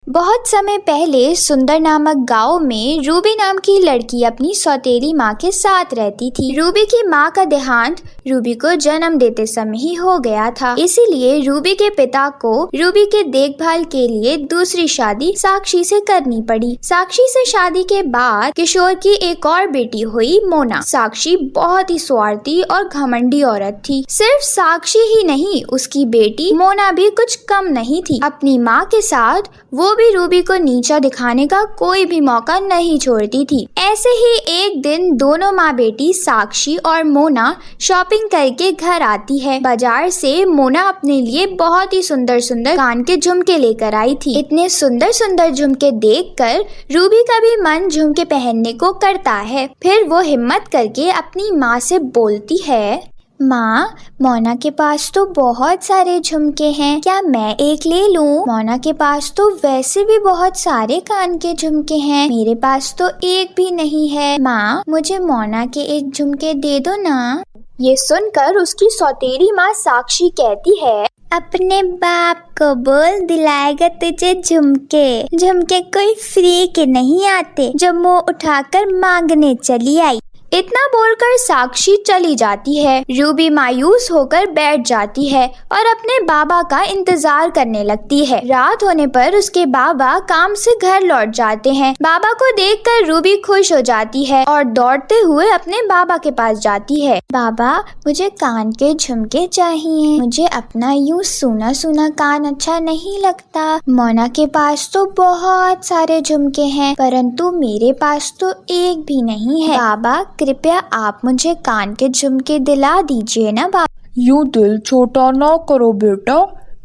बहुत समय पहले सुंदर नामक गांव में रूबी नाम की लड़की अपनी सौतेली माँ के साथ रहती थी। रूबी की माँ का देहांत रूबी को जन्म देते समय ही हो गया था, इसीलिए रूबी के पिता को रूबी के देखभाल के लिए दूसरी शादी साक्षी से करनी पड़ी। साक्षी से शादी के बाद किशोर की एक और बेटी हुई, मोना। साक्षी बहुत ही स्वार्थी और घमंडी औरत थी। सिर्फ साक्षी ही नहीं, उसकी बेटी मोना भी कुछ कम नहीं थी। अपनी माँ के साथ वो भी रूबी को नीचा दिखाने का कोई भी मौका नहीं छोड़ती थी। ऐसे ही एक दिन दोनों माँ बेटी साक्षी और मोना शॉपिंग करके घर आती है। बाजार से मोना अपने लिए बहुत ही सुंदर सुंदर कान के झुमके लेकर आई थी। इतने सुंदर सुंदर झुमके देखकर रूबी का भी मन झुमके पहनने को करता है। फिर वो हिम्मत करके अपनी माँ से बोलती है, माँ, मोना के पास तो बहुत सारे झुमके हैं, क्या मैं एक ले लूं? मोना के पास तो वैसे भी बहुत सारे कान के झुमके हैं, मेरे पास तो एक भी नहीं है। माँ, मुझे मोना के एक झुमके दे दो ना। ये सुनकर उसकी सौतेली माँ साक्षी कहती है, अपने बाप को बोल, दिलाएगा तुझे झुमके। झुमके कोई फ्री के नहीं आते जो मुंह उठाकर मांगने चली आई। इतना बोलकर साक्षी चली जाती है। रूबी मायूस होकर बैठ जाती है और अपने बाबा का इंतजार करने लगती है। रात होने पर उसके बाबा काम से घर लौट जाते हैं। बाबा को देखकर रूबी खुश हो जाती है और दौड़ते हुए अपने बाबा के पास जाती है। बाबा, मुझे कान के झुमके चाहिए, मुझे अपना यूं सूना सूना कान अच्छा नहीं लगता। मोना के पास तो बहुत सारे झुमके हैं, परंतु मेरे पास तो एक भी नहीं है। बाबा, कृपया आप मुझे कान के झुमके दिला दीजिए ना। बाबा, यूं दिल छोटा ना करो बेटा,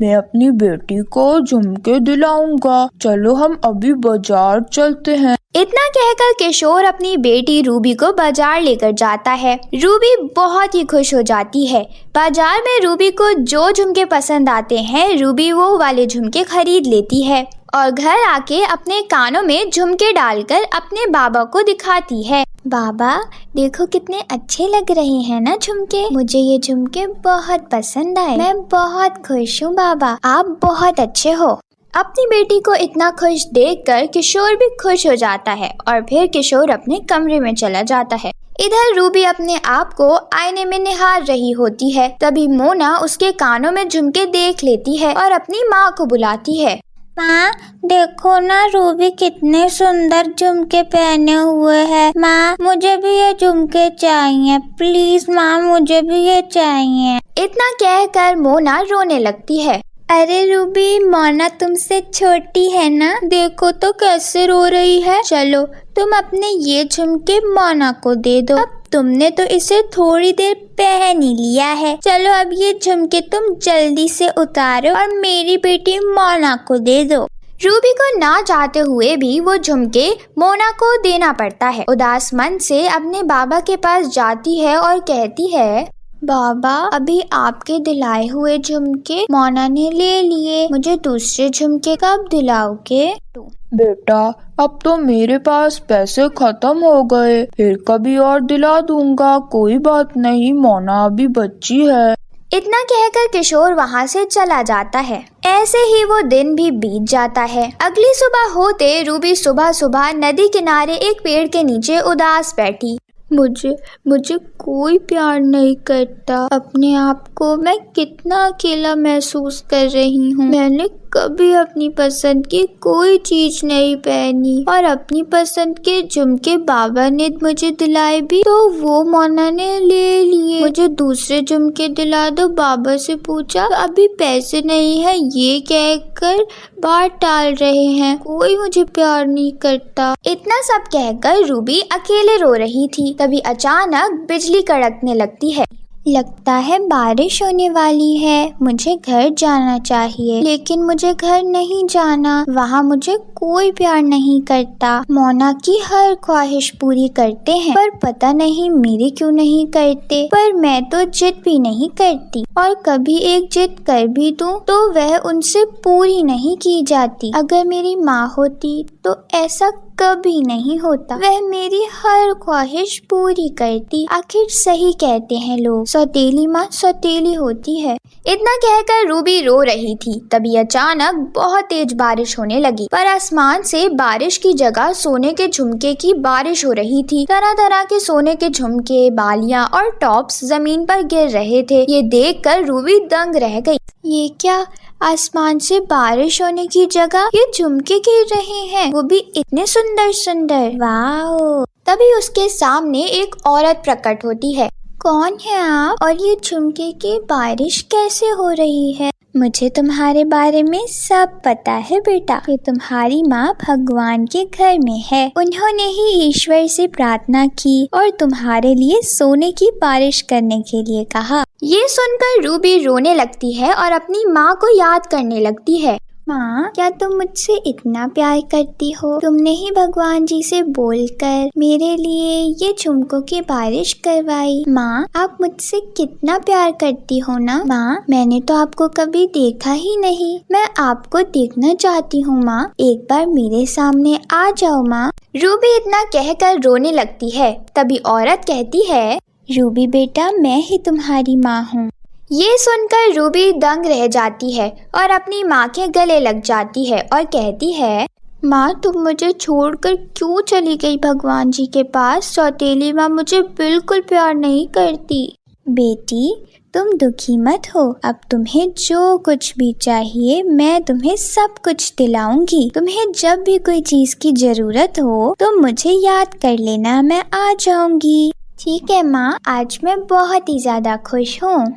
मैं अपनी बेटी को झुमके दिलाऊंगा। चलो हम अभी बाजार चलते हैं। इतना कहकर किशोर अपनी बेटी रूबी को बाजार लेकर जाता है। रूबी बहुत ही खुश हो जाती है। बाजार में रूबी को जो झुमके पसंद आते हैं, रूबी वो वाले झुमके खरीद लेती है और घर आके अपने कानों में झुमके डालकर अपने बाबा को दिखाती है। बाबा, देखो कितने अच्छे लग रहे हैं ना झुमके, मुझे ये झुमके बहुत पसंद आए। मैं बहुत खुश हूँ बाबा, आप बहुत अच्छे हो। अपनी बेटी को इतना खुश देखकर किशोर भी खुश हो जाता है और फिर किशोर अपने कमरे में चला जाता है। इधर रूबी अपने आप को आईने में निहार रही होती है। तभी मोना उसके कानों में झुमके देख लेती है और अपनी माँ को बुलाती है। माँ, देखो ना रूबी कितने सुंदर झुमके पहने हुए हैं। माँ, मुझे भी ये झुमके चाहिए, प्लीज माँ, मुझे भी ये चाहिए। इतना कहकर मोना रोने लगती है। अरे रूबी, मोना तुमसे छोटी है ना, देखो तो कैसे रो रही है। चलो तुम अपने ये झुमके मोना को दे दो, अब तुमने तो इसे थोड़ी देर पहन ही लिया है। चलो अब ये झुमके तुम जल्दी से उतारो और मेरी बेटी मोना को दे दो। रूबी को ना चाहते हुए भी वो झुमके मोना को देना पड़ता है। उदास मन से अपने बाबा के पास जाती है और कहती है, बाबा, अभी आपके दिलाए हुए झुमके मोना ने ले लिए, मुझे दूसरे झुमके कब दिलाओगे? बेटा, अब तो मेरे पास पैसे खत्म हो गए, फिर कभी और दिला दूंगा, कोई बात नहीं, मोना अभी बच्ची है। इतना कहकर किशोर वहाँ से चला जाता है। ऐसे ही वो दिन भी बीत जाता है। अगली सुबह होते रूबी सुबह सुबह नदी किनारे एक पेड़ के नीचे उदास बैठी। मुझे कोई प्यार नहीं करता, अपने आप को मैं कितना अकेला महसूस कर रही हूँ। मैंने कभी अपनी पसंद की कोई चीज नहीं पहनी और अपनी पसंद के झुमके बाबा ने मुझे दिलाए भी तो वो मोना ने ले लिए। मुझे दूसरे झुमके दिला दो, बाबा से पूछा, अभी पैसे नहीं है, ये कहकर बात टाल रहे हैं। कोई मुझे प्यार नहीं करता। इतना सब कहकर रूबी अकेले रो रही थी। तभी अचानक बिजली कड़कने लगती है। लगता है बारिश होने वाली है, मुझे घर जाना चाहिए, लेकिन मुझे घर नहीं जाना, वहाँ मुझे कोई प्यार नहीं करता। मोना की हर ख्वाहिश पूरी करते हैं, पर पता नहीं मेरी क्यों नहीं करते। पर मैं तो जिद भी नहीं करती और कभी एक जिद कर भी दूं तो वह उनसे पूरी नहीं की जाती। अगर मेरी माँ होती तो ऐसा कभी नहीं होता। वह मेरी हर ख्वाहिश पूरी करती। आखिर सही कहते हैं लोग, सौतेली माँ सौतेली होती है। इतना कहकर रूबी रो रही थी। तभी अचानक बहुत तेज बारिश होने लगी, पर आसमान से बारिश की जगह सोने के झुमके की बारिश हो रही थी। तरह तरह के सोने के झुमके, बालियां और टॉप्स जमीन पर गिर रहे थे। ये देखकर रूबी दंग रह गई। ये क्या, आसमान से बारिश होने की जगह ये झुमके गिर रहे हैं, वो भी इतने सुंदर सुंदर। वाओ! तभी उसके सामने एक औरत प्रकट होती है। कौन है आप और ये झुमके की बारिश कैसे हो रही है? मुझे तुम्हारे बारे में सब पता है बेटा। कि तुम्हारी माँ भगवान के घर में है। उन्होंने ही ईश्वर से प्रार्थना की और तुम्हारे लिए सोने की बारिश करने के लिए कहा। ये सुनकर रूबी रोने लगती है और अपनी माँ को याद करने लगती है। माँ, क्या तुम मुझसे इतना प्यार करती हो? तुमने ही भगवान जी से बोलकर मेरे लिए ये झुमकों की बारिश करवाई। माँ, आप मुझसे कितना प्यार करती हो ना? माँ, मैंने तो आपको कभी देखा ही नहीं। मैं आपको देखना चाहती हूँ माँ, एक बार मेरे सामने आ जाओ माँ। रूबी इतना कहकर रोने लगती है। तभी औरत कहती है, रूबी बेटा, मैं ही तुम्हारी माँ हूँ। ये सुनकर रूबी दंग रह जाती है और अपनी माँ के गले लग जाती है और कहती है, माँ तुम मुझे छोड़कर क्यों चली गई भगवान जी के पास? सौतेली माँ मुझे बिल्कुल प्यार नहीं करती। बेटी, तुम दुखी मत हो। अब तुम्हें जो कुछ भी चाहिए मैं तुम्हें सब कुछ दिलाऊंगी। तुम्हें जब भी कोई चीज की जरूरत हो तो मुझे याद कर लेना, मैं आ जाऊंगी। ठीक है माँ, आज मैं बहुत ही ज्यादा खुश हूँ।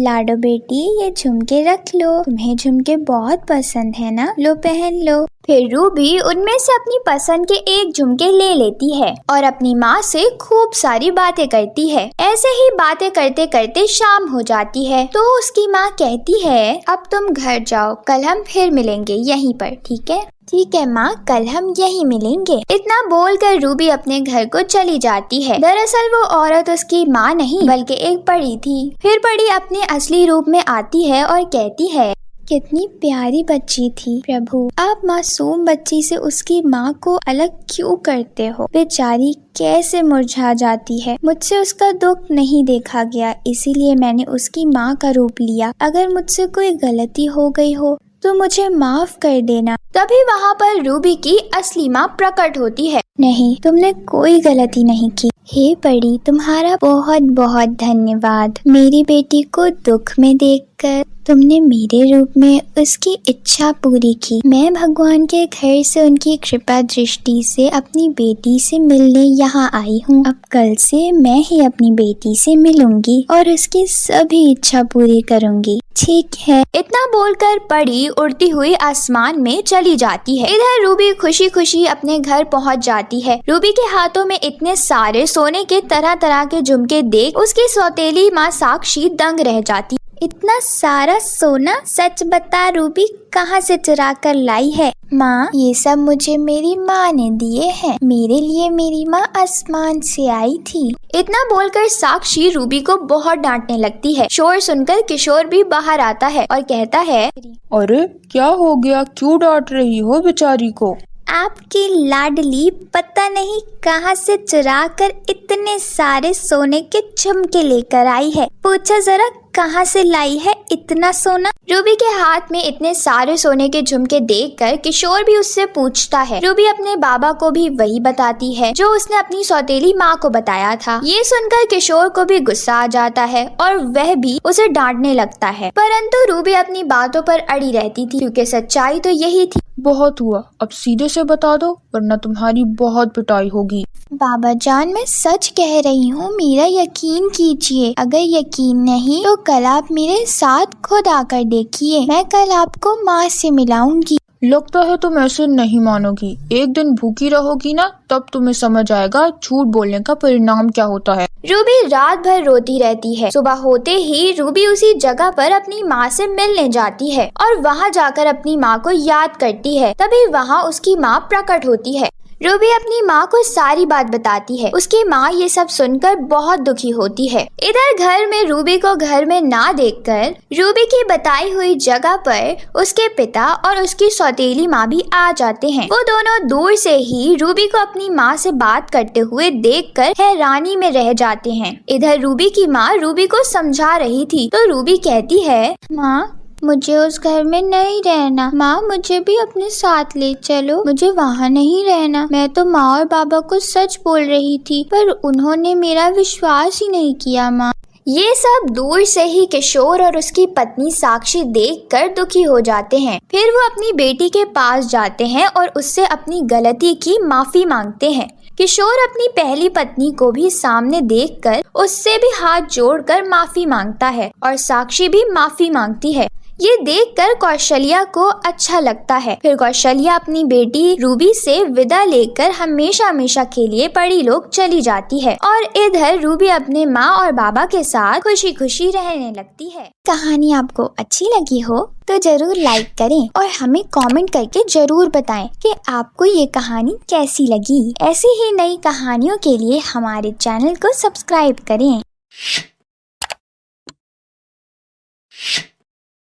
लाडो बेटी, ये झुमके रख लो। तुम्हें झुमके बहुत पसंद है ना? लो पहन लो। फिर रूबी उनमें से अपनी पसंद के एक झुमके ले लेती है और अपनी माँ से खूब सारी बातें करती है। ऐसे ही बातें करते करते शाम हो जाती है तो उसकी माँ कहती है, अब तुम घर जाओ, कल हम फिर मिलेंगे यहीं पर, ठीक है? ठीक है माँ, कल हम यहीं मिलेंगे। इतना बोलकर रूबी अपने घर को चली जाती है। दरअसल वो औरत उसकी माँ नहीं बल्कि एक परी थी। फिर परी अपने असली रूप में आती है और कहती है, कितनी प्यारी बच्ची थी प्रभु, आप मासूम बच्ची से उसकी माँ को अलग क्यों करते हो? बेचारी कैसे मुरझा जाती है। मुझसे उसका दुख नहीं देखा गया, इसीलिए मैंने उसकी माँ का रूप लिया। अगर मुझसे कोई गलती हो गई हो तो मुझे माफ कर देना। तभी वहाँ पर रूबी की असली माँ प्रकट होती है। नहीं, तुमने कोई गलती नहीं की। हे परी, तुम्हारा बहुत बहुत धन्यवाद। मेरी बेटी को दुख में देखकर तुमने मेरे रूप में उसकी इच्छा पूरी की। मैं भगवान के घर से उनकी कृपा दृष्टि से अपनी बेटी से मिलने यहाँ आई हूँ। अब कल से मैं ही अपनी बेटी से मिलूंगी और उसकी सभी इच्छा पूरी करूंगी। ठीक है। इतना बोलकर परी उड़ती हुई आसमान में चली जाती है। इधर रूबी खुशी खुशी अपने घर पहुँच जाती है। रूबी के हाथों में इतने सारे सोने के तरह तरह के झुमके देख उसकी सौतेली माँ साक्षी दंग रह जाती। इतना सारा सोना? सच बता रूबी, कहाँ से चुरा कर लाई है? माँ, ये सब मुझे मेरी माँ ने दिए हैं। मेरे लिए मेरी माँ आसमान से आई थी। इतना बोलकर साक्षी रूबी को बहुत डांटने लगती है। शोर सुनकर किशोर भी बाहर आता है और कहता है, अरे क्या हो गया, क्यों डांट रही हो बेचारी को? आपकी लाडली पता नहीं कहाँ से चुरा कर इतने सारे सोने के झुमके लेकर आई है। पूछो जरा कहाँ से लाई है इतना सोना? रूबी के हाथ में इतने सारे सोने के झुमके देखकर किशोर भी उससे पूछता है। रूबी अपने बाबा को भी वही बताती है जो उसने अपनी सौतेली माँ को बताया था। ये सुनकर किशोर को भी गुस्सा आ जाता है और वह भी उसे डांटने लगता है, परंतु रूबी अपनी बातों पर अड़ी रहती थी क्योंकि सच्चाई तो यही थी। बहुत हुआ, अब सीधे से बता दो वरना तुम्हारी बहुत पिटाई होगी। बाबा जान, मैं सच कह रही हूँ, मेरा यकीन कीजिए। अगर यकीन नहीं तो कल आप मेरे साथ खुद आकर देखिए। मैं कल आपको माँ से मिलाऊंगी। लगता है तुम ऐसे नहीं मानोगी। एक दिन भूखी रहोगी ना, तब तुम्हें समझ आएगा झूठ बोलने का परिणाम क्या होता है। रूबी रात भर रोती रहती है। सुबह होते ही रूबी उसी जगह पर अपनी माँ से मिलने जाती है और वहाँ जाकर अपनी माँ को याद करती है। तभी वहाँ उसकी माँ प्रकट होती है। रूबी अपनी माँ को सारी बात बताती है। उसकी माँ ये सब सुनकर बहुत दुखी होती है। इधर घर में रूबी को घर में ना देखकर रूबी की बताई हुई जगह पर उसके पिता और उसकी सौतेली माँ भी आ जाते हैं। वो दोनों दूर से ही रूबी को अपनी माँ से बात करते हुए देखकर हैरानी में रह जाते हैं। इधर रूबी की माँ रूबी को समझा रही थी तो रूबी कहती है, माँ मुझे उस घर में नहीं रहना। माँ मुझे भी अपने साथ ले चलो, मुझे वहाँ नहीं रहना। मैं तो माँ और बाबा को सच बोल रही थी पर उन्होंने मेरा विश्वास ही नहीं किया। माँ ये सब दूर से ही किशोर और उसकी पत्नी साक्षी देखकर दुखी हो जाते हैं। फिर वो अपनी बेटी के पास जाते हैं और उससे अपनी गलती की माफी मांगते हैं। किशोर अपनी पहली पत्नी को भी सामने देखकर उससे भी हाथ जोड़कर माफी मांगता है और साक्षी भी माफी मांगती है। ये देखकर कौशल्या को अच्छा लगता है। फिर कौशल्या अपनी बेटी रूबी से विदा लेकर हमेशा हमेशा के लिए परी लोग चली जाती है और इधर रूबी अपने माँ और बाबा के साथ खुशी खुशी रहने लगती है। कहानी आपको अच्छी लगी हो तो जरूर लाइक करें और हमें कमेंट करके जरूर बताएं कि आपको ये कहानी कैसी लगी। ऐसी ही नई कहानियों के लिए हमारे चैनल को सब्सक्राइब करें।